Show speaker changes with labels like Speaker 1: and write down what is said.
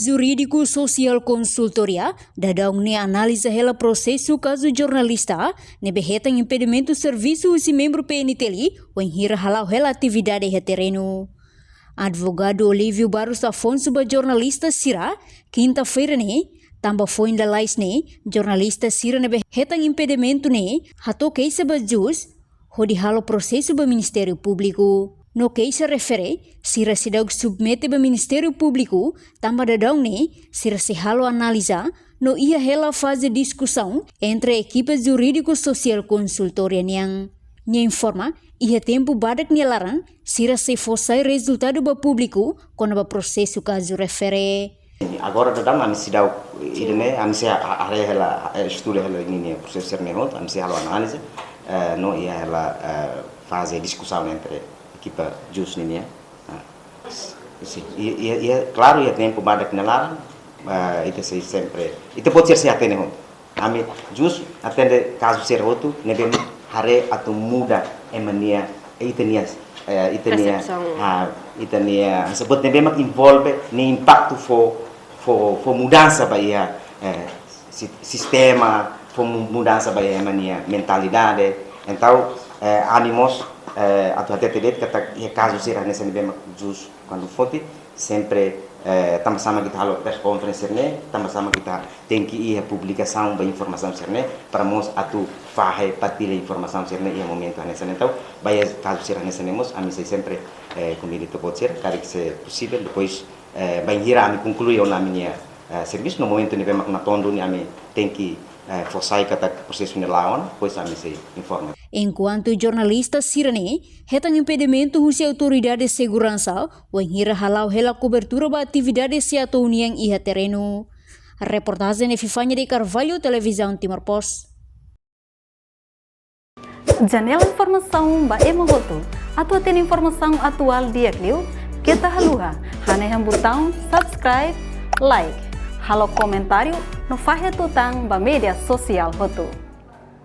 Speaker 1: Jurídico Social Consultoria dadaung ne analisa hela processo caso jornalista ne behetang impedimento serviço usi membro PNTLI wen hira halau hela atividade terreno. Advogado Olívio Barros Afonso ba jornalista Sira quinta-feira ne tamba foi da lais ne jornalista Sira ne behetang impedimento ne hato keisa ba jus hodi halo processo ba Ministério Público. No que se refere, Sira sedang submete ba Ministério Público, tamba dadão ne, Sira se halo analisa, no ia hela fase discussão entre equipe jurídico social consultoria yang. Nya informa, ia tempo badak nilaran, Sira se fossai resultado ba público, quando ba processo caso refere.
Speaker 2: Agora dadão ami sidau idene ami se are hela estudo hela ini processo serneot, ami se halo analisa, no ia hela fase discussão entre equipa jus ini ya. Claro, ia tempo badak nelaran, itu se sempre. Itu pode ser atende hon. Ami jus atende caso ser outro, nebem hare atau muda emania itania sebut nebem involve ni impacto for mudança bahia sistema, for mudança bahia emania mentalidade. Então animos atau até kata caso ser nesse nível jus quando fosse sempre sama kita halo press conference ne sama kita tem que ir publicação da informação serne para mos atu fahe partilha informação serne e momento nesse então vai caso ser nesse nemos ami sempre comigo to pode ser cara que se possível depois vai ir a concluir na minha serviço no momento nível na tondo ni ami tem que forçar kata processo nelawan depois ami se informa.
Speaker 1: Enquanto jornalista Sirane, hetang impedimento husi autoridade segurança, wen hira halau hela cobertura ba atividade se atau uniang iha terreno. Reportagem de Fifanya de Carvalho, Televisão Timor Post.
Speaker 3: Janela informação ba emogoto, atau tem informação atual dia kliu, kita haluha, hane botão subscribe, like, halo comentário, no fahe tutang ba media sosial hotu.